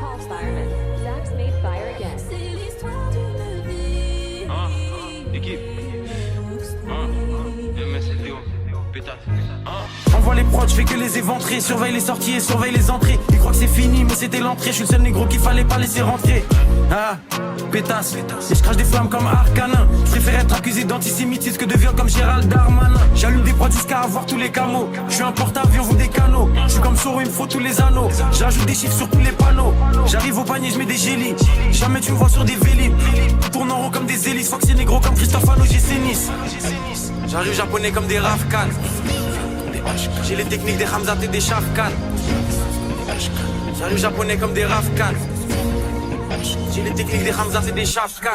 Paul Fireman, Dax made fire again. C'est l'histoire d'une vie. Équipe. MSLDO. Pétasse. Envoie les prods, je fais que les éventrer. Surveille les sorties et surveille les entrées. Ils croient que c'est fini, mais c'était l'entrée. Je suis le seul négro qu'il fallait pas laisser rentrer. Pétasse. Et je crache des flammes comme Arcanin. Je préfère être accusé d'antisémitisme que de viol comme Gérald Darmanin. J'allume des prods jusqu'à avoir tous les camos. Je suis un porte-avions, vous des canaux. Je suis comme Soro, il me faut tous les anneaux. J'ajoute des chiffres sur tous les panneaux. J'arrive au panier, je mets des gélis. Jamais tu me vois sur des vélib. Tourne en rond comme des hélices. Fox c'est négro comme Christophe Ano, j'ai Nice. J'arrive japonais comme des Rafkan. J'ai les techniques des Hamzat et des Shafkan. J'arrive japonais comme des Rafkan. J'ai les techniques des Hamzat et des Shafkan.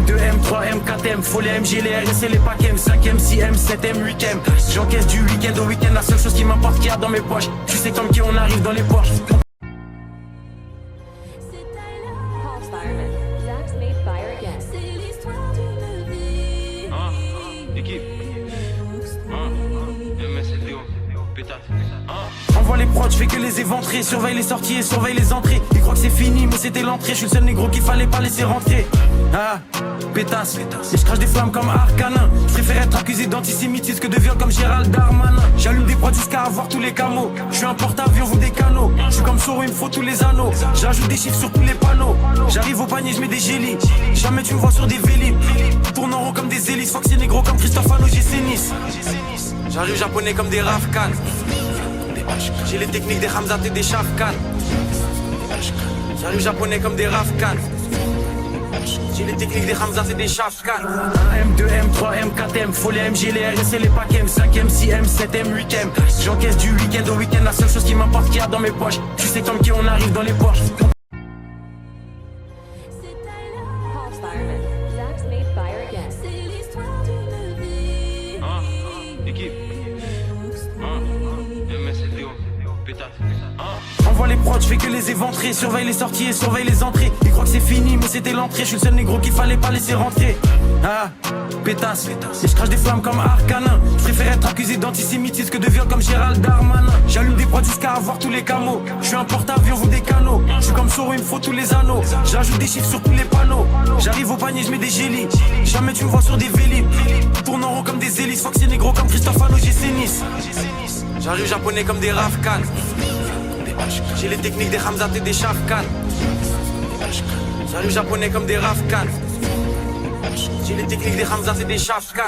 M2, M3, M4, M, faut les MG, les RS et les packs M, 5M, 6M, 7M, 8M. J'encaisse du week-end au week-end, la seule chose qui m'importe qu'il y a dans mes poches. Tu sais comme qui on arrive dans les poches. Paul Fireman, Dax made fire again. C'est l'histoire d'une vie. Équipe. MSLDO. Pétasse. Envoie les prods, je fais que les éventrer. Surveille les sorties et surveille les entrées. Ils croient que c'est fini, mais c'était l'entrée. Je suis le seul négro qu'il fallait pas laisser rentrer. Pétasse. Et je crache des flammes comme Arcanin. Je préfère être accusé d'antisémitisme que de viol comme Gérald Darmanin. J'allume des prods jusqu'à avoir tous les camos. Je suis un porte-avions, vous des canaux. Je suis comme Soro, il me faut tous les anneaux. J'ajoute des chiffres sur tous les panneaux. J'arrive au panier, je mets des gélis. Jamais tu me vois sur des vélib. Tourne en rond comme des hélices. Fox c'est négro comme Christophe Ano, j'ai Nice. J'arrive japonais comme des Rafkan. J'ai les techniques des Hamzat et des Shafkan. J'arrive japonais comme des Rafkan. J'ai les techniques des Hamzat et des Shafkan. M2, M3, M4, M, faut les MG, les RS et les packs M, 5M, 6M, 7M, 8M. J'encaisse du week-end au week-end, la seule chose qui m'importe qu'il y a dans mes poches. Tu sais comme qui on arrive dans les poches. Paul Fireman, Dax made fire again. C'est l'histoire d'une vie. Équipe. MSLDO. Pétasse. Envoie les prods, je fais que les éventrer. Surveille les sorties et surveille les entrées. Ils croient que c'est fini, mais c'était l'entrée. Je suis le seul négro qu'il fallait pas laisser rentrer. Pétasse. Et je crache des flammes comme Arcanin. Je préfère être accusé d'antisémitisme que de viol comme Gérald Darmanin. J'allume des prods jusqu'à avoir tous les camos. Je suis un porte-avions, vous des canaux. Je suis comme Soro, il me faut tous les anneaux. J'ajoute des chiffres sur tous les panneaux. J'arrive au panier, je mets des gélis. Jamais tu me vois sur des vélib. Tourne en rond comme des hélices. Fox c'est négro comme Christophe Ano, j'ai Nice. J'arrive japonais comme des Rafkan. J'ai les techniques des Hamzat et des Shafkan. J'arrive japonais comme des Rafkan. J'ai les techniques des Hamzat et des Shafkan.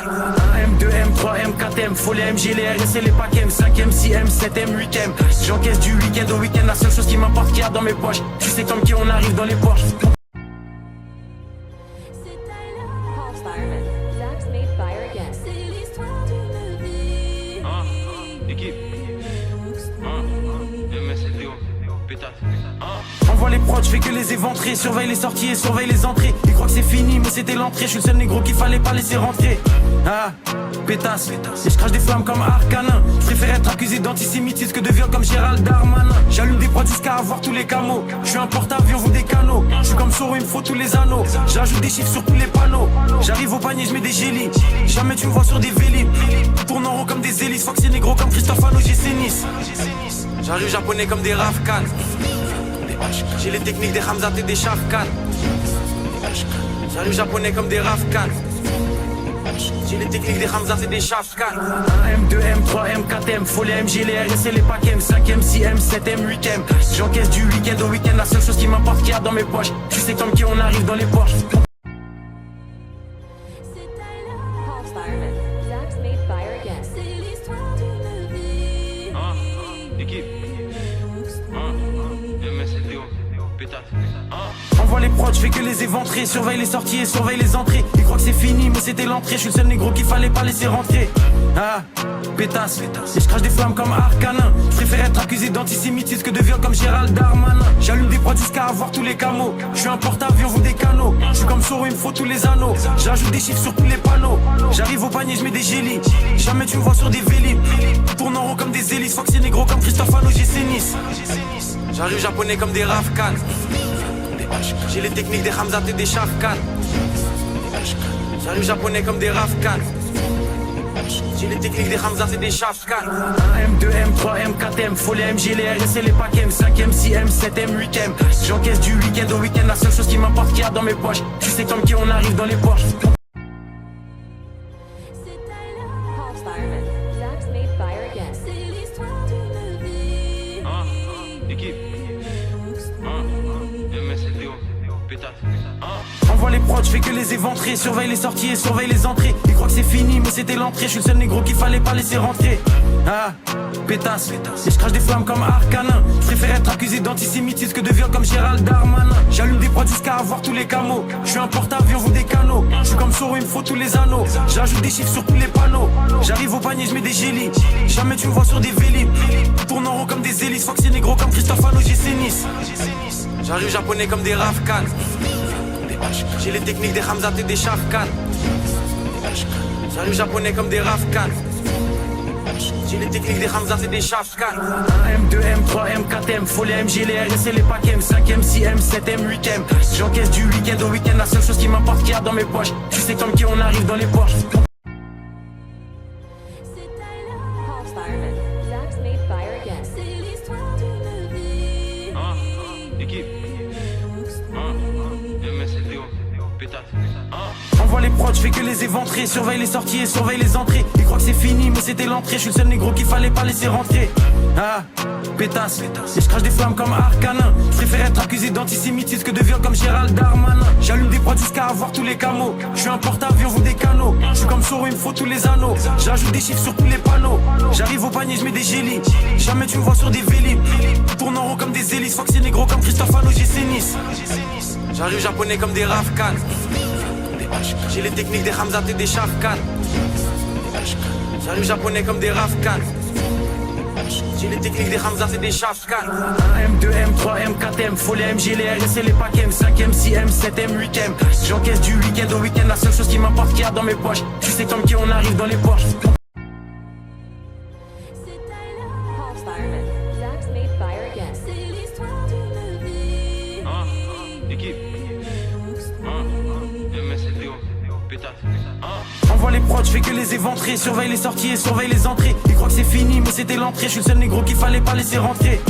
M2, M3, M4, M, faut les MG, les RS et les packs M, 5M, 6M, 7M, 8M. J'encaisse du week-end au week-end, la seule chose qui m'importe qu'il y a dans mes poches. Tu sais comme qui on arrive dans les poches. Paul Fireman, Dax made fire again. C'est l'histoire d'une vie. Équipe. MSLDO. Pétasse. Envoie les prods, je fais que les éventrer. Surveille les sorties et surveille les entrées. Ils croient que c'est fini, mais c'était l'entrée. Je suis le seul négro qu'il fallait pas laisser rentrer. Pétasse. Et je crache des flammes comme Arcanin. Je préfère être accusé d'antisémitisme que de viol comme Gérald Darmanin. J'allume des prods jusqu'à avoir tous les camos. Je suis un porte-avions, vous des canaux. Je suis comme Soro, il me faut tous les anneaux. J'ajoute des chiffres sur tous les panneaux. J'arrive au panier, je mets des gélis. Jamais tu me vois sur des vélib. Tourne en rond comme des hélices. Fox c'est négro comme Christophe Ano, j'ai Nice. J'arrive japonais comme des Rafkan. J'ai les techniques des Hamzat et des Shafkan. J'arrive japonais comme des Rafkan. J'ai les techniques des Hamzat et des Shafkan. M2, M3, M4, M, faut les MG, les RS et les packs M, 5M, 6M, 7M, 8M. J'encaisse du week-end au week-end, la seule chose qui m'importe qu'il y a dans mes poches. Tu sais comme qui on arrive dans les poches. Paul Fireman, Dax made fire again. C'est l'histoire d'une vie. Équipe. MSLDO. Pétasse. Envoie les prods, je fais que les éventrer. Surveille les sorties et surveille les entrées. Ils croient que c'est fini, mais c'était l'entrée. Je suis le seul négro qu'il fallait pas laisser rentrer. Pétasse. Et je crache des flammes comme Arcanin. Je préfère être accusé d'antisémitisme que de viol comme Gérald Darmanin. J'allume des prods jusqu'à avoir tous les camos. Je suis un porte-avions, vous des canaux. Je suis comme Soro, il me faut tous les anneaux. J'ajoute des chiffres sur tous les panneaux. J'arrive au panier, je mets des gélis. Jamais tu me vois sur des vélib. Tourne en rond comme des hélices. Fox c'est négro comme Christophe Ano, j'ai Nice. J'arrive japonais comme des Rafkan. J'ai les techniques des Hamzat et des Shafkan. J'arrive japonais comme des Rafkan. J'ai les techniques des Hamza, c'est des Shafkan. 1M, 2M, 3M, 4M, faut les MG, les RS et les PACM. 5M, 6M, 7M, 8M. J'encaisse du week-end au week-end, la seule chose qui m'importe qu'il y a dans mes poches. Tu sais comme qui on arrive dans les poches. Paul Fireman. Zach's made fire again. C'est l'histoire d'une vie. Équipe. MSLDO. Pétasse. Envoie les prods, j'fais que les éventrer. Surveille les sorties et surveille les entrées. Ils croient que c'est fini, mais c'était l'entrée. Je suis le seul négro qu'il fallait pas laisser rentrer. Pétasse. Et je crache des flammes comme Arcanin. Je préfère être accusé d'antisémitisme que de viol comme Gérald Darmanin. J'allume des prods jusqu'à avoir tous les camos. Je suis un porte-avions, vous des canaux. Je suis comme Soro, il me faut tous les anneaux. J'ajoute des chiffres sur tous les panneaux. J'arrive au panier, je mets des gélis. Jamais tu me vois sur des vélib. Tourne en rond comme des hélices. Fox et négro comme Christophe Hano, GC Nice. J'arrive japonais comme des Rafkan. J'ai les techniques des Hamza et des Shafkan. J'arrive japonais comme des Rafkan. J'ai les techniques des Hamza et des Shafkan. 1M, 2M, 3M, 4M. Faut les MG, les RS et les PACM. 5M, 6M, 7M, 8M. J'encaisse du week-end au week-end, la seule chose qui m'importe qu'il y a dans mes poches. Tu sais comme qui on arrive dans les poches. Paul Fireman. Zach's made fire again. C'est l'histoire d'une vie. Équipe. MSLDO. Pétasse. Envoie les prods, j'fais que les éventrer. Surveille les sorties et surveille les entrées. Ils croient que c'est fini, mais c'était l'entrée. Je suis le seul négro qu'il fallait pas laisser rentrer. Pétasse. Et je crache des flammes comme Arcanin. Je préfère être accusé d'antisémitisme que de viol comme Gérald Darmanin. J'allume des prods jusqu'à avoir tous les camos. Je suis un porte-avions, vous des canaux. Je suis comme Soro, il me faut tous les anneaux. J'ajoute des chiffres sur tous les panneaux. J'arrive au panier, je mets des gélis. Jamais tu me vois sur des vélib. Tourne en rond comme des hélices. Fox et négro comme Christophe Hano, GC Nice. J'arrive japonais comme des Rafkan. J'ai les techniques des Hamza et des Shafkan. J'arrive japonais comme des Rafkan. J'ai les techniques des Hamza et des Shafkan. 1M, 2M, 3M, 4M. Faut les MG, les RS et les PACM. 5M, 6M, 7M, 8M. J'encaisse du week-end au week-end, la seule chose qui m'importe qu'il y a dans mes poches. Tu sais comme qui on arrive dans les poches. Paul Fireman. Zach's made fire again. C'est l'histoire d'une vie. Équipe. MSLDO. Pétasse. Envoie les prods, j'fais que les éventrer. Surveille les sorties et surveille les entrées. Ils croient que c'est fini, mais c'était l'entrée. Je suis le seul négro qu'il fallait pas laisser rentrer.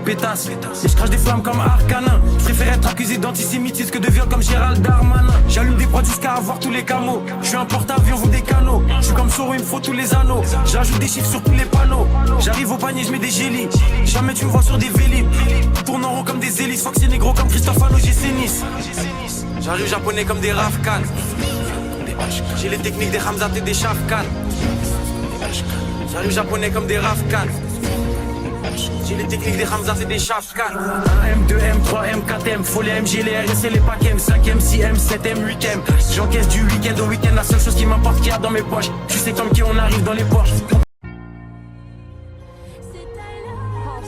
Pétasse. Et je crache des flammes comme Arcanin. Je préfère être accusé d'antisémitisme que de viol comme Gérald Darmanin. J'allume des prods jusqu'à avoir tous les camos. Je suis un porte-avions, vous des canaux. Je suis comme Soro, il me faut tous les anneaux. J'ajoute des chiffres sur tous les panneaux. J'arrive au panier, je mets des gélis. Jamais tu me vois sur des vélib. Tourne en rond comme des hélices. Fox et négro comme Christophe Hano, GC Nice. J'arrive japonais comme des Rafkan. J'ai les techniques des Hamza et des Shafkan. J'arrive japonais comme des Rafkan. J'ai les techniques des Hamza et des Shafkan. 1M, 2M, 3M, 4M. Faut les MG, les RS et les PACM. 5M, 6M, 7M, 8M. J'encaisse du week-end au week-end, la seule chose qui m'importe qu'il y a dans mes poches. Tu sais comme qui on arrive dans les poches. Paul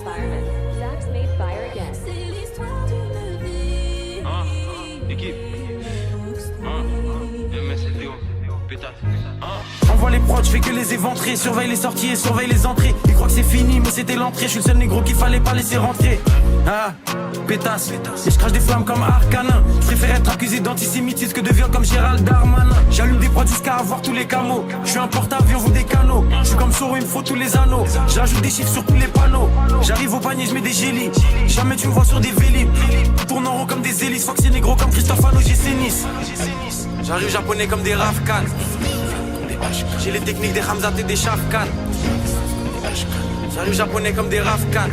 Fireman. Zach's made fire again. C'est l'histoire d'une vie. Équipe. MSLDO. Pétasse. Envoie les prods, j'fais que les éventrer. Surveille les sorties et surveille les entrées. Ils croient que c'est fini, mais c'était l'entrée. Je suis le seul négro qu'il fallait pas laisser rentrer. Pétasse. Et je crache des flammes comme Arcanin. Je préfère être accusé d'antisémitisme que de viol comme Gérald Darmanin. J'allume des prods jusqu'à avoir tous les camos. Je suis un porte-avions, vous des canaux. Je suis comme Soro, il me faut tous les anneaux. J'ajoute des chiffres sur tous les panneaux. J'arrive au panier, je mets des gélis. Jamais tu me vois sur des vélib. Tourne en rond comme des hélices. Fox et négro comme Christophe Hano, GC Nice. J'arrive japonais comme des Rafkan. J'ai les techniques des Hamza et des Shafkan. J'arrive japonais comme des Rafkan.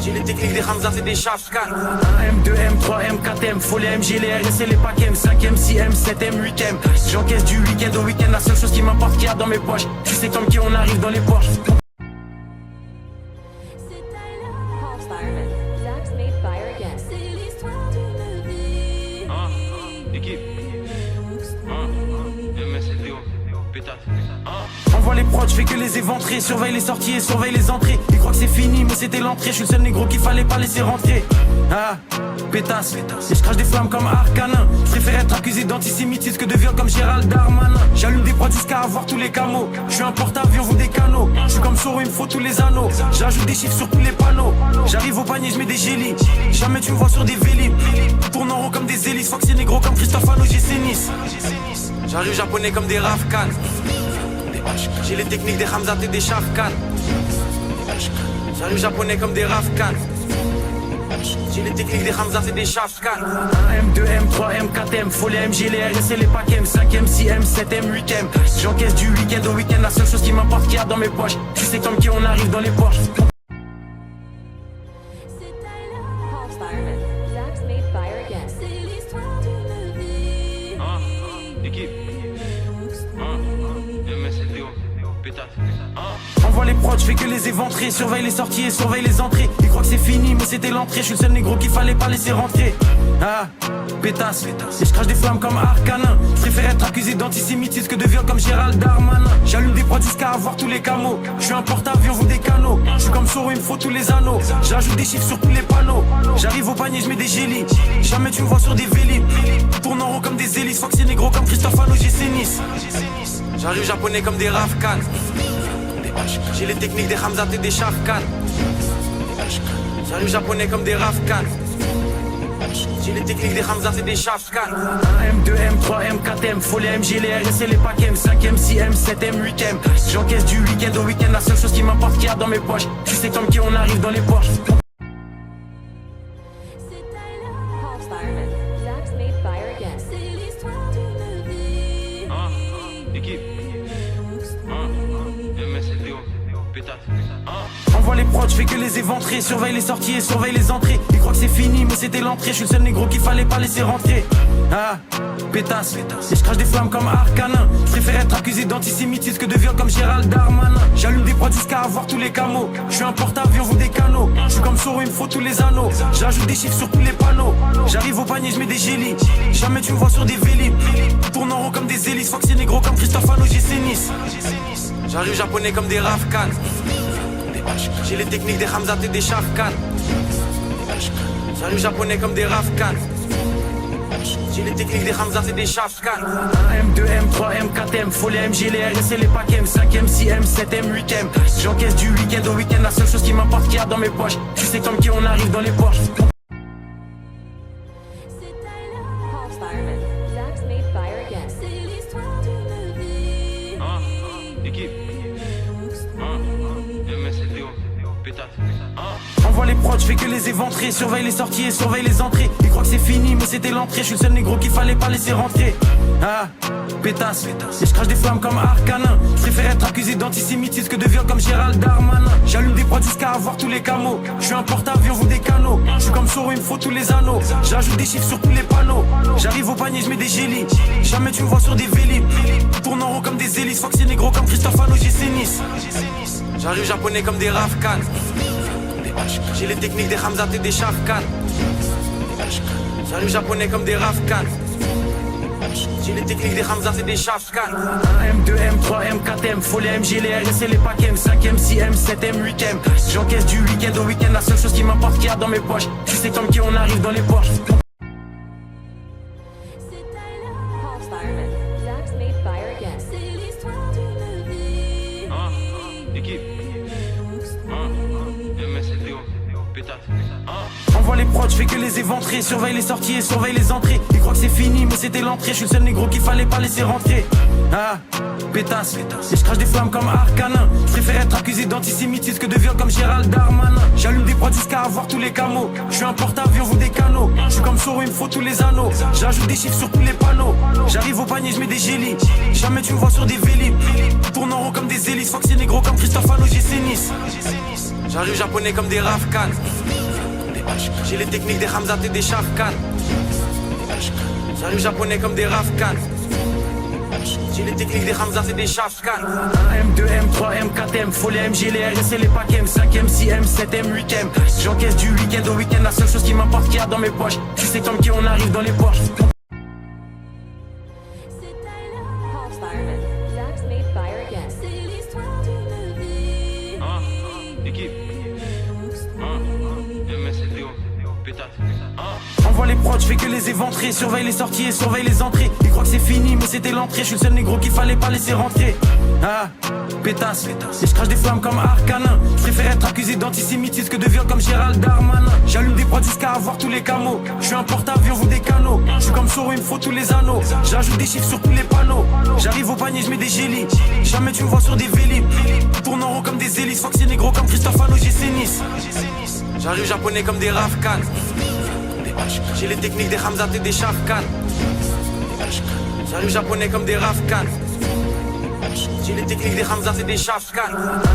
J'ai les techniques des Hamza et des Shafkan. 1M, 2M, 3M, 4M. Faut les MG, les RS et les PACM. 5M, 6M, 7M, 8M. J'encaisse du week-end au week-end, la seule chose qui m'importe qu'il y a dans mes poches. Tu sais comme qui on arrive dans les poches. Paul Fireman. Zach's made fire again. C'est l'histoire d'une vie. Équipe. MSLDO. Pétasse. Envoie les prods, j'fais que les éventrer. Surveille les sorties et surveille les entrées. Ils croient que c'est fini, mais c'était l'entrée. Je suis le seul négro qu'il fallait pas laisser rentrer. Pétasse. Et je crache des flammes comme Arcanin. Je préfère être accusé d'antisémitisme que de viol comme Gérald Darmanin. J'allume des prods jusqu'à avoir tous les camos. Je suis un porte-avions, vous des canaux. Je suis comme Soro, il me faut tous les anneaux. J'ajoute des chiffres sur tous les panneaux. J'arrive au panier, je mets des gélis. Jamais tu me vois sur des vélib. Tourne en rond comme des hélices. Fox et négro comme Christophe Hano, GC Nice. J'arrive japonais comme des Rafkan. J'ai les techniques des Hamzat et des Shafkan. J'arrive japonais comme des Rafkan. J'ai les techniques des Hamzat et des Shafkan. M2, M3, M4, M, faut les MG, les RS et les packs M, 5M, 6M, 7M, 8M. J'encaisse du week-end au week-end, la seule chose qui m'importe qu'il y a dans mes poches. Tu sais comme qui on arrive dans les Porsche. Paul Fireman, Zach's made fire again. C'est l'histoire d'une vie. Équipe. MSLDO. Pétasse. Envoie les prods, j'fais que les éventrer. Surveille les sorties et surveille les entrées. Ils croient que c'est fini, mais c'était l'entrée. J'suis le seul négro qu'il fallait pas laisser rentrer. Pétasse. Et j'crache des flammes comme Arcanin. J'préfère être accusé d'antisémitisme que de viol comme Gérald Darmanin. J'allume des prods jusqu'à avoir tous les camos. J'suis un porte-avions, vous des canaux. J'suis comme Soro, il me faut tous les anneaux. J'ajoute des chiffres sur tous les panneaux. J'arrive au panier, j'mets des gélis. Jamais tu me vois sur des vélis. Tourne en rond comme des hélices. Fox et négro comme Christophe Hano, GC Nice. J'arrive japonais comme des Rafkan. J'ai les techniques des Hamzat et des Shafkan. J'arrive japonais comme des Rafkan. J'ai les techniques des Hamzat et des Shafkan. M2, M3, M4, M, faut les MG, les RS et les packs M, 5M, 6M, 7M, 8M. J'encaisse du week-end au week-end, la seule chose qui m'importe qu'il y a dans mes poches. Tu sais comme qui on arrive dans les Porsche. Paul Fireman, Zach's made fire again. C'est l'histoire d'une vie. Équipe. MSLDO. Pétasse. Envoie les prods, j'fais que les éventrer. Surveille les sorties et surveille les entrées. Ils croient que c'est fini, mais c'était l'entrée. J'suis le seul négro qu'il fallait pas laisser rentrer. Pétasse. Et j'crache des flammes comme Arcanin. J'préfère être accusé d'antisémitisme que de viol comme Gérald Darmanin. J'allume des prods jusqu'à avoir tous les camos. J'suis un porte-avions, vous des canaux. J'suis comme Soro, il me faut tous les anneaux. J'ajoute des chiffres sur tous les panneaux. J'arrive au panier, j'mets des gélis. Jamais tu me vois sur des vélis. Tourne en rond comme des hélices. Fox et négro comme Christophe Hano, GC Nice. J'arrive japonais comme des Rafkan. J'ai les techniques des Hamzat et des Shafkan. J'arrive japonais comme des Rafkan. J'ai les techniques des Hamzat et des Shafkan. M2, M3, M4, M, faut les MG, les RS et les packs M, 5M, 6M, 7M, 8M. J'encaisse du week-end au week-end, la seule chose qui m'importe qu'il y a dans mes poches. Tu sais comme qui on arrive dans les Porsche. Paul Fireman, Zach's made fire again. C'est l'histoire d'une vie. Équipe. MSLDO. Pétasse. Envoie les prods, j'fais que les éventrer. Surveille les sorties et surveille les entrées. Ils croient que c'est fini, mais c'était l'entrée. J'suis le seul négro qu'il fallait pas laisser rentrer. Pétasse. Et j'crache des flammes comme Arcanin. J'préfère être accusé d'antisémitisme que de viol comme Gérald Darmanin. J'allume des prods jusqu'à avoir tous les camos. J'suis un porte-avions, vous des canaux. J'suis comme Soro, il me faut tous les anneaux. J'ajoute des chiffres sur tous les panneaux. J'arrive au panier, j'mets des gélis. Jamais tu me vois sur des vélis. Tourne en rond comme des hélices. Fox et négro comme Christophe Hano, GC Nice. J'arrive japonais comme des Rafkan. J'ai les techniques des Hamzat et des Shafkan. J'arrive japonais comme des Rafkan. J'ai les techniques des Hamzat et des Shafkan. M2, M3, M4, M, faut les MG, les RS et les packs M, 5M, 6M, 7M, 8M. J'encaisse du week-end au week-end, la seule chose qui m'importe qu'il y a dans mes poches. Tu sais comme qui on arrive dans les Porsche. Paul Fireman, Zach's made fire again. C'est l'histoire d'une vie. Équipe. MSLDO. Pétasse. Envoie les prods, j'fais que les éventrer. Surveille les sorties et surveille les entrées. Ils croient que c'est fini, mais c'était l'entrée. J'suis le seul négro qu'il fallait pas laisser rentrer. Pétasse. Et j'crache des flammes comme Arcanin. J'préfère être accusé d'antisémitisme que de viol comme Gérald Darmanin. J'allume des prods jusqu'à avoir tous les camos. J'suis un porte-avions, vous des canaux. J'suis comme Soro, il me faut tous les anneaux. J'ajoute des chiffres sur tous les panneaux. J'arrive au panier, j'mets des gélis. Jamais tu me vois sur des vélis. Tourne en rond comme des hélices. Fox et négro comme Christophe Hano, GC Nice. J'arrive japonais comme des Rafkan. J'ai les techniques des Hamzat et des Shafkan. J'arrive japonais comme des Rafkan. J'ai les techniques des Hamzat et des Shafkan. M2, M3, M4, M, faut les MG, les RS et les packs M, 5M, 6M, 7M, 8M. J'encaisse du week-end au week-end, la seule chose qui m'importe qu'il y a dans mes poches. Tu sais comme qui on arrive dans les Porsche. Paul Fireman, Zach's made fire again. C'est l'histoire d'une vie. Équipe. MSLDO. Pétasse. Envoie les prods, j'fais que les éventrer. Surveille les sorties et surveille les entrées. Ils croient que c'est fini, mais c'était l'entrée. J'suis le seul négro qu'il fallait pas laisser rentrer. Ah, pétasse, et je crache des flammes comme Arcanin. Je préfère être accusé d'antisémitisme que de viol comme Gérald Darmanin. J'allume des prods jusqu'à avoir tous les camos. Je suis un porte-avions, vous des canaux. Je suis comme Soro, il me faut tous les anneaux. J'ajoute des chiffres sur tous les panneaux. J'arrive au panier, je mets des gélis. Jamais tu me vois sur des vélib. Tourne en rond comme des hélices. Fox et négro comme Christophe Ano, j'ai Nice. J'arrive japonais comme des Rafkan. J'ai les techniques des Hamzat et des Shafkan. J'arrive japonais comme des Rafkan. J'ai les techniques des Hamzat et des Shafkan.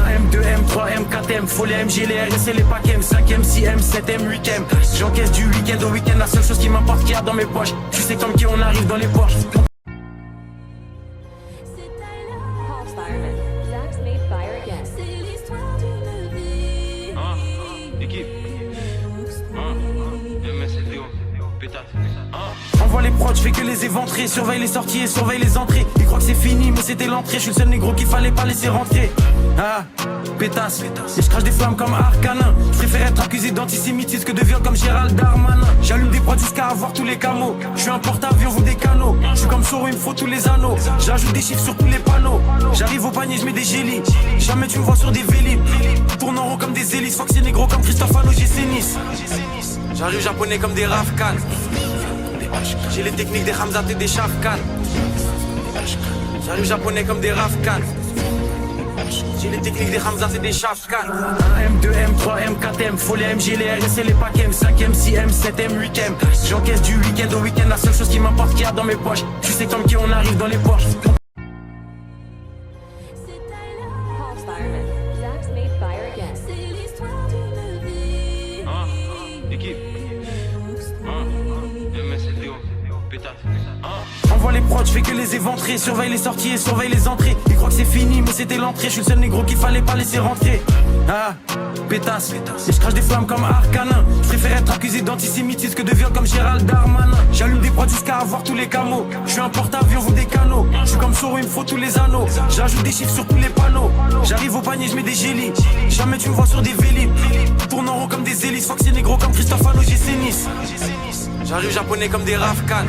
M2, M3, M4, M, faut les MG, les RS et les packs M, 5M, 6M, 7M, 8M. J'encaisse du week-end au week-end, la seule chose qui m'importe qu'il y a dans mes poches. Tu sais comme qui on arrive dans les Porsche. Paul Fireman. Zach's made fire again. C'est l'histoire d'une vie. Équipe. MSLDO. Pétasse. Envoie les prods, je fais que les éventrer. Surveille les sorties et surveille les entrées. Ils croient que c'est fini, mais c'était l'entrée. Je suis le seul négro qu'il fallait pas laisser rentrer. Ah, pétasse, et je crache des flammes comme Arcanin. Je préfère être accusé d'antisémitisme que de viol comme Gérald Darmanin. J'allume des prods jusqu'à avoir tous les camos. Je suis un porte-avions, vous des canaux. Je suis comme Soro, il me faut tous les anneaux. J'ajoute des chiffres sur tous les panneaux. J'arrive au panier, je mets des gélis. Jamais tu me vois sur des vélib. Tourne en rond comme des hélices. Fox et négro comme Christophe Ano, j'ai Nice. J'arrive japonais comme des Rafkan. J'ai les techniques des Hamzat et des Shafkan. J'arrive japonais comme des Rafkan. J'ai les techniques des Hamzat et des Shafkan. M2, M3, M4, M, faut les MG, les RS et les packs M, 5M, 6M, 7M, 8M. J'encaisse du week-end au week-end, la seule chose qui m'importe qu'il y a dans mes poches. Tu sais comme qui on arrive dans les Porsche. Paul Fireman. Zach's made fire again. C'est l'histoire d'une vie. Équipe. MSLDO. Pétasse. Envoie les prods, je fais que les éventrer. Surveille les sorties et surveille les entrées. Ils croient que c'est fini, mais c'était l'entrée. Je suis le seul négro qu'il fallait pas laisser rentrer. Ah, pétasse, et je crache des flammes comme Arcanin. Je préfère être accusé d'antisémitisme que de viol comme Gérald Darmanin. J'allume des prods jusqu'à avoir tous les camos. Je suis un porte-avions, vous des canaux. Je suis comme Soro, il me faut tous les anneaux. J'ajoute des chiffres sur tous les panneaux. J'arrive au panier, je mets des gélis. Jamais tu me vois sur des vélib. Tourne en rond comme des hélices. Fox et négro comme Christophe Ano, j'ai Nice. J'arrive japonais comme des Rafkan.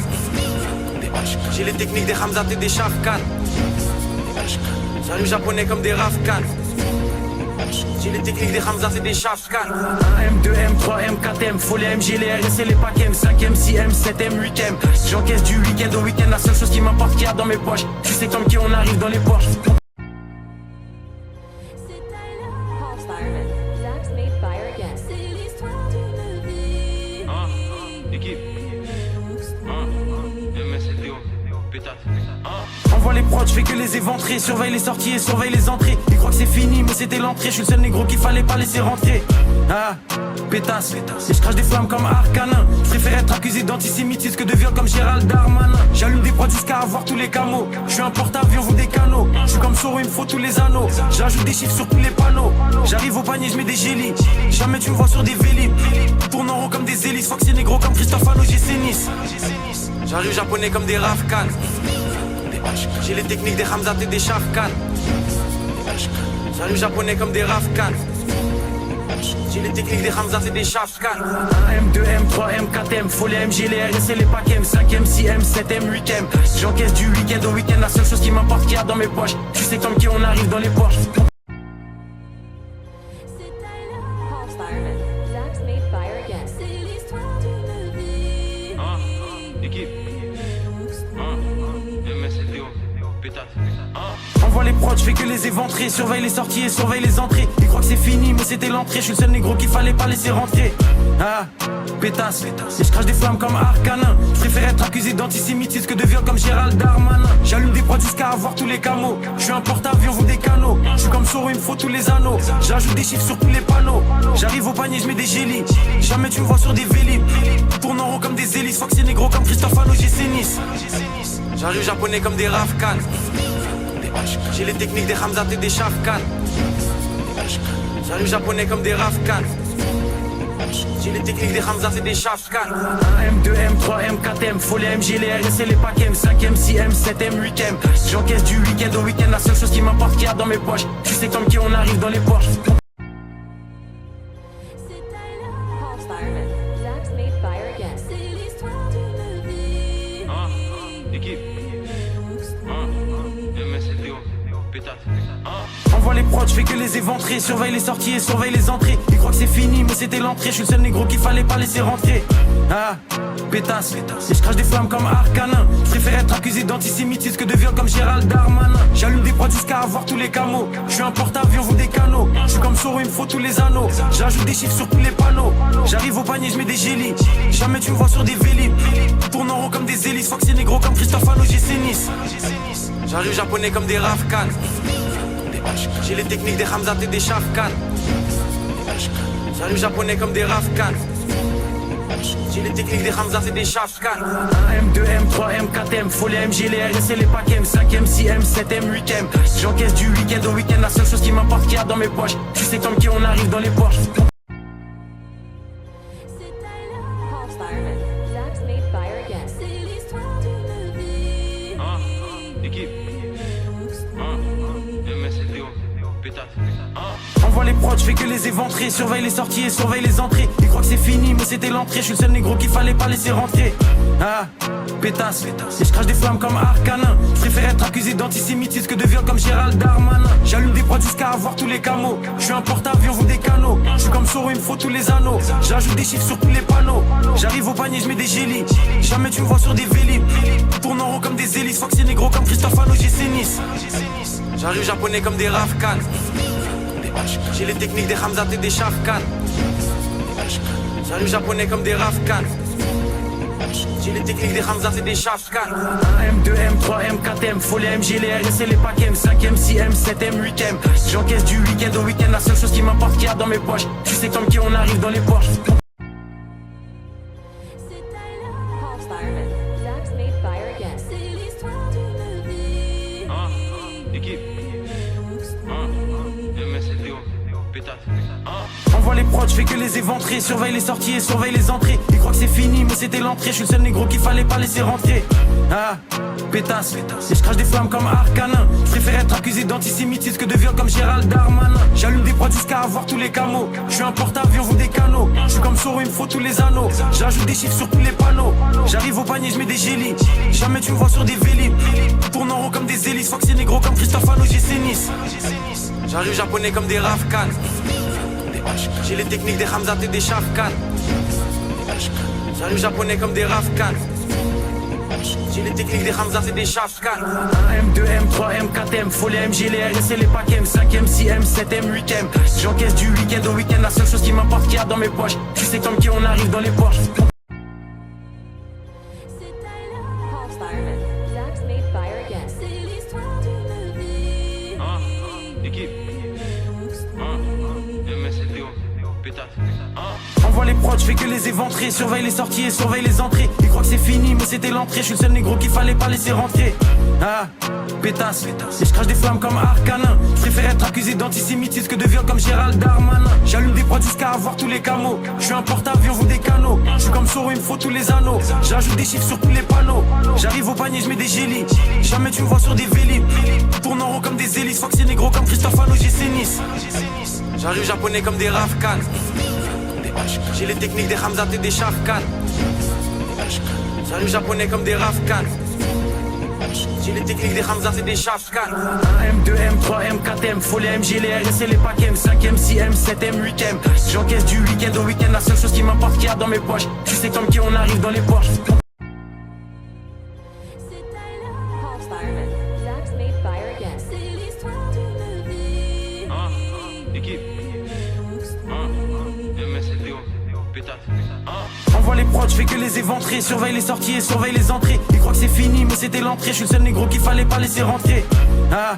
J'ai les techniques des Hamzat et des Shafkan. J'arrive japonais comme des Rafkan. J'ai les techniques des Hamzat et des Shafkan. M2, M3, M4, M, faut les MG, les RS et les packs M, 5M, 6M, 7M, 8M. J'encaisse du week-end au week-end, la seule chose qui m'importe qu'il y a dans mes poches. Tu sais comme qui on arrive dans les Porsche. Paul Fireman. Zach's made fire again. C'est l'histoire d'une vie. Équipe. MSLDO. Pétasse. Envoie les prods, je fais que les éventrer. Surveille les sorties et surveille les entrées. Ils croient que c'est fini, mais c'était l'entrée. Je suis le seul négro qu'il fallait pas laisser rentrer. Ah, pétasse, et je crache des flammes comme Arcanin. Je préfère être accusé d'antisémitisme que de viol comme Gérald Darmanin. J'allume des prods jusqu'à avoir tous les camos. Je suis un porte-avions, vous des canaux. Je suis comme Soro, il me faut tous les anneaux. J'ajoute des chiffres sur tous les panneaux. J'arrive au panier, je mets des gélis. Jamais tu me vois sur des vélib. Tourne en rond comme des hélices. Fox et négro comme Christophe Ano, j'ai Nice. J'arrive japonais comme des Rafkan. J'ai les techniques des Hamzat et des Shafkan. J'arrive japonais comme des Rafkan. J'ai les techniques des Hamzat et des Shafkan. M2, M3, M4, M, faut les MG, les RS et les packs M, 5M, 6M, 7M, 8M. J'encaisse du week-end au week-end, la seule chose qui m'importe qu'il y a dans mes poches. Tu sais comme qui on arrive dans les Porsche. Paul Fireman. Zach's made fire again. C'est l'histoire d'une vie. Équipe. MSLDO. Pétasse. Envoie les prods, je fais que les éventrer. Surveille les sorties et surveille les entrées. Ils croient que c'est fini, mais c'était l'entrée. Je suis le seul négro qu'il fallait pas laisser rentrer. Ah, pétasse, et je crache des flammes comme Arcanin. Je préfère être accusé d'antisémitisme que de viol comme Gérald Darmanin. J'allume des prods jusqu'à avoir tous les camos. Je suis un porte-avions, vous des canaux. Je suis comme Soro, il me faut tous les anneaux. J'ajoute des chiffres sur tous les panneaux. J'arrive au panier, je mets des gélis. Jamais tu me vois sur des vélib. Tourne en rond comme des hélices. Fox et négro comme Christophe Ano, j'ai Nice. J'arrive japonais comme des Rafkan. J'ai les techniques des Hamzat et des Shafkan. J'arrive japonais comme des Rafkan. J'ai les techniques des Hamzat et des Shafkan. M2, M3, M4, M, faut les MG, les RS et les packs M, 5M, 6M, 7M, 8M. J'encaisse du week-end au week-end, la seule chose qui m'importe qu'il y a dans mes poches. Tu sais comme qui on arrive dans les Porsche. Paul Fireman. Zach's made fire again. C'est l'histoire d'une vie. Équipe. MSLDO. Pétasse. Envoie les prods, j'fais que les éventrer. Surveille les sorties et surveille les entrées. Ils croient que c'est fini, mais c'était l'entrée. Je suis le seul négro qu'il fallait pas laisser rentrer. Ah, pétasse. Et je crache des flammes comme Arcanin. Je préfère être accusé d'antisémitisme que de viol comme Gérald Darmanin. J'allume des prods jusqu'à avoir tous les camos. Je suis un porte-avions, vous des canaux. Je suis comme Soro, il me faut tous les anneaux. J'ajoute des chiffres sur tous les panneaux. J'arrive au panier, je mets des gélis. Jamais tu me vois sur des vélib. Tourne en rond comme des hélices. Fox et négro comme Christophe Ano, j'ai Nice. J'arrive japonais comme des Rafkan. J'ai les techniques des Hamzat et des Shafkan. J'arrive japonais comme des Rafkan. J'ai les techniques des Hamzat et des Shafkan. M2, M3, M4, M, faut les MG, les RS et les packs M, 5M, 6M, 7M, 8M. J'encaisse du week-end au week-end, la seule chose qui m'importe qu'il y a dans mes poches. Tu sais comme qui on arrive dans les Porsche. Paul Fireman. Zach's made fire again. C'est l'histoire d'une vie. Équipe. MSLTO. Pétasse. Envoie les prods, j'fais que les éventrer. Surveille les sorties et surveille les entrées. Ils croient que c'est fini, mais c'était l'entrée. Je suis le seul négro qu'il fallait pas laisser rentrer. Ah, pétasse. Et je crache des flammes comme Arcanin. Je préfère être accusé d'antisémitisme que de viol comme Gérald Darmanin. J'allume des prods jusqu'à avoir tous les camos. Je suis un porte-avions, vous des canaux. Je suis comme Soro, il me faut tous les anneaux. J'ajoute des chiffres sur tous les panneaux. J'arrive au panier, je mets des gélis. Jamais tu me vois sur des vélib. Tourne en rond comme des hélices. Fox et négro comme Christophe Ano, j'ai Nice. J'arrive japonais comme des Rafkan. J'ai les techniques des Hamzat et des Shafkan. J'arrive japonais comme des Rafkan. J'ai les techniques des Hamzat et des Shafkan. M2, M3, M4, M, faut les MG, les RS et les packs M, 5M, 6M, 7M, 8M. J'encaisse du week-end au week-end, la seule chose qui m'importe qu'il y a dans mes poches. Tu sais comme qui on arrive dans les Porsche. Paul Fireman. Zach's made fire again. C'est l'histoire d'une vie. Équipe. MSLTO. Pétasse. Envoie les prods, j'fais que les éventrer. Surveille les sorties et surveille les entrées. Ils croient que c'est fini, mais c'était l'entrée. Je suis le seul négro qu'il fallait pas laisser rentrer. Ah, pétasse. Et je crache des flammes comme Arcanin. Je préfère être accusé d'antisémitisme que de viol comme Gérald Darmanin. J'allume des prods jusqu'à avoir tous les camos. Je suis un porte-avions, vous des canaux. Je suis comme Soro, il me faut tous les anneaux. J'ajoute des chiffres sur tous les panneaux. J'arrive au panier, je mets des gélis. Jamais tu me vois sur des vélib. Tourne en rond comme des hélices. Fox et négro comme Christophe Ano, j'ai Nice. J'arrive japonais comme des Rafkan. J'ai les techniques des Hamzat et des Shafkan. J'arrive japonais comme des Rafkan. J'ai les techniques des Hamzat et des Shafkan. M2, M3, M4, M, faut les MG, les RS et les packs M, 5M, 6M, 7M, 8M. J'encaisse du week-end au week-end, la seule chose qui m'importe qu'il y a dans mes poches. Tu sais comme qui on arrive dans les Porsche. Paul Fireman. Zach's made fire again. C'est l'histoire d'une vie. Équipe. MSLTO. Pétasse. Envoie les prods, j'fais que les éventrer. Surveille les sorties et surveille les entrées. Ils croient que c'est fini, mais c'était l'entrée. Je suis le seul négro qu'il fallait pas laisser rentrer. Ah, pétasse. Et je crache des flammes comme Arcanin. Je préfère être accusé d'antisémitisme que de viol comme Gérald Darmanin. J'allume des prods jusqu'à avoir tous les camos. Je suis un porte-avions, vous des canaux. Je suis comme Soro, il me faut tous les anneaux. J'ajoute des chiffres sur tous les panneaux. J'arrive au panier, je mets des gélis. Jamais tu me vois sur des vélib. Tourne en rond comme des hélices. Fox et négro comme Christophe Ano, j'ai Nice. J'arrive japonais comme des Rafkan. J'ai les techniques des Hamzat et des Shafkan. J'arrive japonais comme des Rafkan. J'ai les techniques des Hamzat et des Shafkan. M2, M3, M4, M, faut les MG, les RS et les packs M, 5M, 6M, 7M, 8M. J'encaisse du week-end au week-end, la seule chose qui m'importe qu'il y a dans mes poches. Tu sais comme qui on arrive dans les Porsche. Paul Fireman. Zach's made fire again. C'est l'histoire d'une vie. Équipe. MSLTO. Pétasse. Envoie les prods, j'fais que les éventrer. Surveille les sorties et surveille les entrées. Ils croient que c'est fini, mais c'était l'entrée. Je suis le seul négro qu'il fallait pas laisser rentrer. Ah,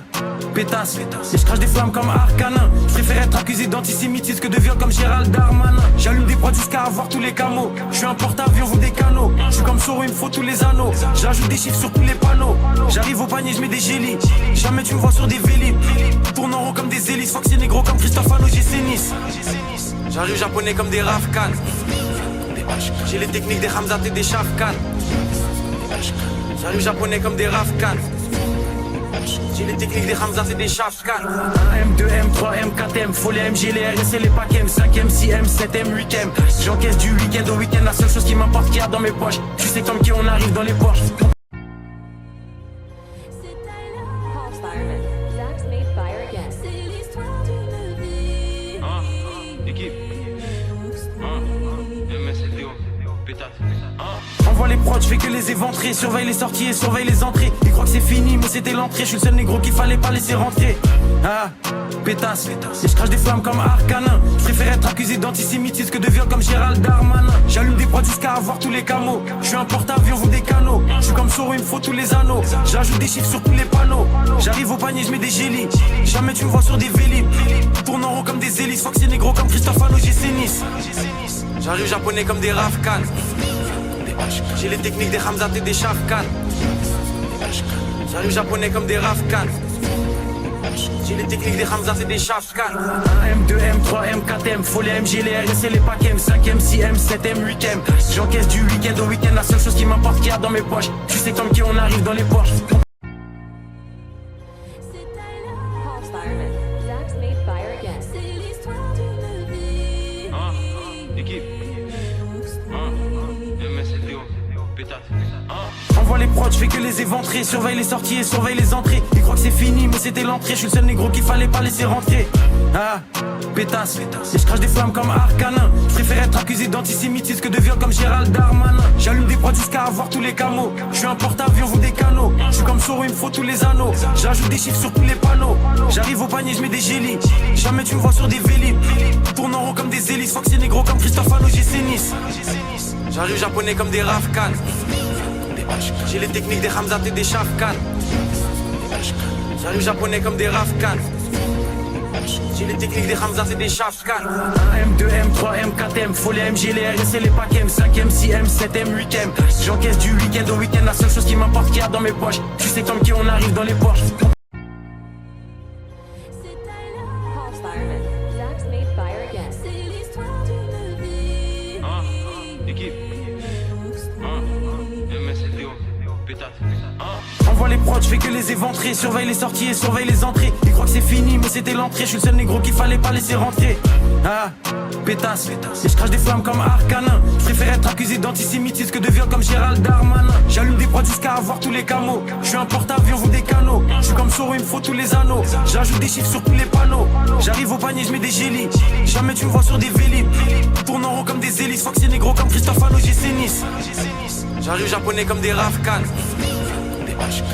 pétasse. Et je crache des flammes comme Arcanin. Je préfère être accusé d'antisémitisme que de viol comme Gérald Darmanin. J'allume des prods jusqu'à avoir tous les camos. Je suis un porte-avions, vous des canaux. Je suis comme Soro, il me faut tous les anneaux. J'ajoute des chiffres sur tous les panneaux. J'arrive au panier, je mets des gélis. Jamais tu me vois sur des vélib. Tourne en rond comme des hélices. Fox et négro comme Christophe Ano, j'ai Nice. J'arrive japonais comme des Rafkan. J'ai les techniques des Hamzat et des Shafkan. J'arrive japonais comme des Rafkan. J'ai les techniques des Hamzat et des Shafkan. M2, M3, M4, M, faut les MG, les RS et les packs M, 5M, 6M, 7M, 8M. J'encaisse du week-end au week-end, la seule chose qui m'importe qu'il y a dans mes poches. Tu sais comme qui on arrive dans les Porsche. Paul Fireman. Zach's made Envoie les prods, je fais que les éventrer. Surveille les sorties et surveille les entrées. Ils croient que c'est fini, mais c'était l'entrée. Je suis le seul négro qu'il fallait pas laisser rentrer. Ah, pétasse. Et je crache des flammes comme Arcanin. Je préfère être accusé d'antisémitisme que de viol comme Gérald Darmanin. J'allume des prods jusqu'à avoir tous les camos. Je suis un porte-avions, vous des canaux. Je suis comme Soro, il me faut tous les anneaux. J'ajoute des chiffres sur tous les panneaux. J'arrive au panier, je mets des gélis. Jamais tu me vois sur des vélib. Tourne en rond comme des hélices. Faut que c'est négro comme Christophe Ano, j'ai Nice. J'arrive japonais comme des Rafkan. J'ai les techniques des Hamzat et des Shafkan. J'arrive japonais comme des Rafkan. J'ai les techniques des Hamzat et des Shafkan. M2, M3, M4, M, faut les MG, les RS et les packs M, 5M, 6M, 7M, 8M. J'encaisse du week-end au week-end, la seule chose qui m'importe qu'il y a dans mes poches. Tu sais comme qui on arrive dans les poches. Paul Fireman. Zach's made fire again. C'est l'histoire d'une vie. Équipe. MSLDO. Pétasse. Envoie les prods, je fais que les éventrer. Surveille les sorties et surveille les entrées. Ils croient que c'est fini, mais c'était l'entrée. Je suis le seul négro qu'il fallait pas laisser rentrer. Ah, pétasse. Et je crache des flammes comme Arcanin. Je préfère être accusé d'antisémitisme que de viol comme Gérald Darmanin. J'allume des prods jusqu'à avoir tous les camos. Je suis un porte-avions, vous des canaux. Je suis comme Soro, il me faut tous les anneaux. J'ajoute des chiffres sur tous les panneaux. J'arrive au panier, je mets des gélis. Jamais tu me vois sur des vélib. Tourne en rond comme des hélices. Faut que c'est négro comme Christophe Ano, j'ai Nice. J'arrive japonais comme des Rafkan. J'ai les techniques des Hamzat et des Shafkan. J'arrive japonais comme des Rafkan. J'ai les techniques des Hamzat et des Shafkan. M2, M3, M4, M, faut les MG, les RS et les packs M, 5M, 6M, 7M, 8M. J'encaisse du week-end au week-end, la seule chose qui m'importe qu'il y a dans mes poches. Tu sais comme qui on arrive dans les poches. Paul Fireman. Zach's made fire again. C'est l'histoire d'une vie. Équipe. MSLDO. Pétasse. Envoie les prods, je fais que les éventrer. Surveille les sorties et surveille les entrées. Ils croient que c'est fini, mais c'était l'entrée. Je suis le seul négro qu'il fallait pas laisser rentrer. Ah, pétasse. Et je crache des flammes comme Arcanin. Je préfère être accusé d'antisémitisme que de viol comme Gérald Darmanin. J'allume des prods jusqu'à avoir tous les camos. Je suis un porte-avions, vous des canaux. Je suis comme Soro, il me faut tous les anneaux. J'ajoute des chiffres sur tous les panneaux. J'arrive au panier, je mets des gélis. Jamais tu me vois sur des vélib. Tourne en rond comme des hélices. Faut que c'est négro comme Christophe Ano, j'ai Nice. J'arrive japonais comme des Rafkan.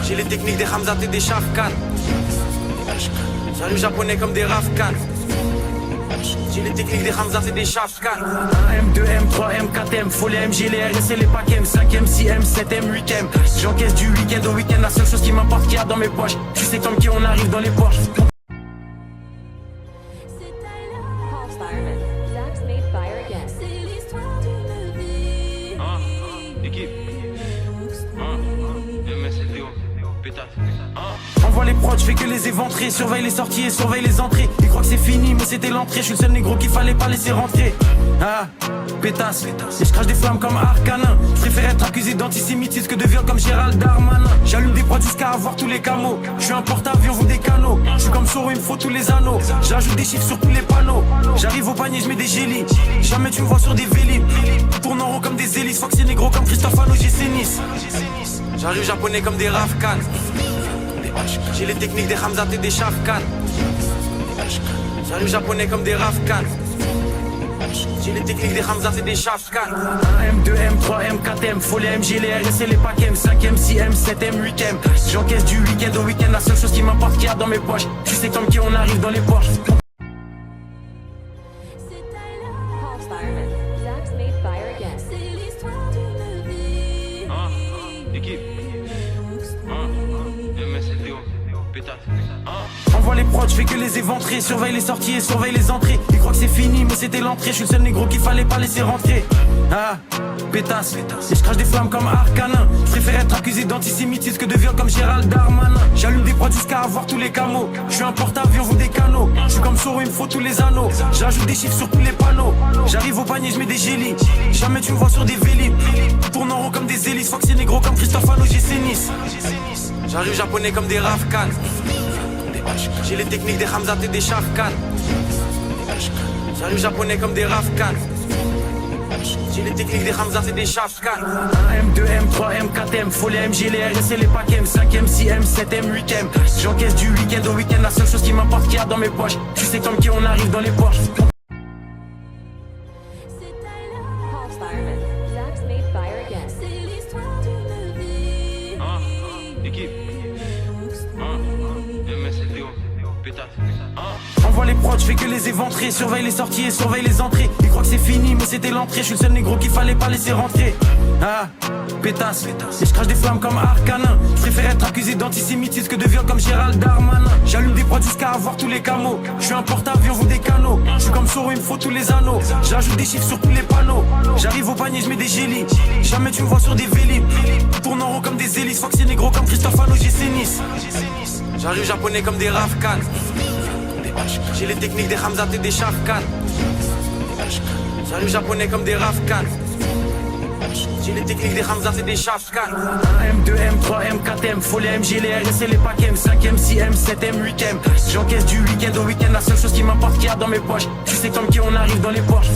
J'ai les techniques des Hamzat et des Shafkan. J'arrive japonais comme des Rafkan. J'ai les techniques des Hamzat et des Shafkan. M2, M3, M4, M, faut les MG, les RS et les packs M, 5M, 6M, 7M, 8M. J'encaisse du week-end au week-end, la seule chose qui m'importe qu'il y a dans mes poches. Tu sais comme qui on arrive dans les poches. Paul Fireman. Zach's made fire again. C'est l'histoire d'une vie. Équipe. MSLDO. Pétasse. Envoie les prods, je fais que les éventrer. Surveille les sorties et surveille les entrées. Ils croient que c'est fini, mais c'était l'entrée. Je suis le seul négro qu'il fallait pas laisser rentrer. Ah, pétasse. Et je crache des flammes comme Arcanin. Je préfère être accusé d'antisémitisme que de viol comme Gérald Darmanin. J'allume des prods jusqu'à avoir tous les camos. Je suis un porte-avions, vous des canaux. Je suis comme Soro, il me faut tous les anneaux. J'ajoute des chiffres sur tous les panneaux. J'arrive au panier, je mets des gélis. Jamais tu me vois sur des vélib. Tourne en rond comme des hélices. Faut que c'est négro comme Christophe Ano, j'ai Nice. J'arrive japonais comme des Rafkan. J'ai les techniques des Hamzat et des Shafkan. J'arrive japonais comme des Rafkan. J'ai les techniques des Hamzat et des Shafkan. M2, M3, M4, M, faut les MG, les RS et les packs M, 5M, 6M, 7M, 8M. J'encaisse du week-end au week-end, la seule chose qui m'importe qu'il y a dans mes poches. Tu sais comme qui on arrive dans les poches. Paul Fireman. Zach's made fire again. C'est l'histoire d'une vie. Équipe. MSLDO. Pétasse. Envoie les prods, je fais que les éventrer. Surveille les sorties et surveille les entrées. Ils croient que c'est fini, mais c'était l'entrée. Je suis le seul négro qu'il fallait pas laisser rentrer. Ah, pétasse. Et je crache des flammes comme Arcanin. Je préfère être accusé d'antisémitisme que de viol comme Gérald Darmanin. J'allume des prods jusqu'à avoir tous les camos. Je suis un porte-avions, vous des canaux. Je suis comme Soro, il me faut tous les anneaux. J'ajoute des chiffres sur tous les panneaux. J'arrive au panier, je mets des gélis. Jamais tu me vois sur des vélib. Tourne en rond comme des hélices. Faut que c'est négro comme Christophe Ano, j'ai Nice. J'arrive japonais comme des Rafkan. J'ai les techniques des Hamzat et des Shafkan. J'arrive japonais comme des Rafkan. J'ai les techniques des Hamzat et des Shafkan. M2, M3, M4, M, faut les MG, les RS et les packs M, 5M, 6M, 7M, 8M. J'encaisse du week-end au week-end, la seule chose qui m'importe qu'il y a dans mes poches. Tu sais comme qui on arrive dans les poches. Paul Fireman. Zach's made Envoie les prods, je fais que les éventrer. Surveille les sorties et surveille les entrées. Ils croient que c'est fini, mais c'était l'entrée. Je suis le seul négro qu'il fallait pas laisser rentrer. Ah, pétasse. Et je crache des flammes comme Arcanin. Je préfère être accusé d'antisémitisme que de viol comme Gérald Darmanin. J'allume des prods jusqu'à avoir tous les camos. Je suis un porte-avions, vous des canaux. Je suis comme Soro, il me faut tous les anneaux. J'ajoute des chiffres sur tous les panneaux. J'arrive au panier, je mets des gélis. Jamais tu me vois sur des vélib. Tourne en rond comme des hélices. Fox c'est négro comme Christophe Ano, j'ai Nice. J'arrive japonais comme des Rafkan. J'ai les techniques des Hamzat et des Shafkan. J'arrive japonais comme des Rafkan. J'ai les techniques des Hamzat et des Shafkan. M, 2M, 3M, 4M. Faut les MG, les RS et les PACM. 5M, 6M, 7M, 8M. J'encaisse du week-end au week-end. La seule chose qui m'importe qu'il y a dans mes poches. Tu sais comme qui on arrive dans les Porsche.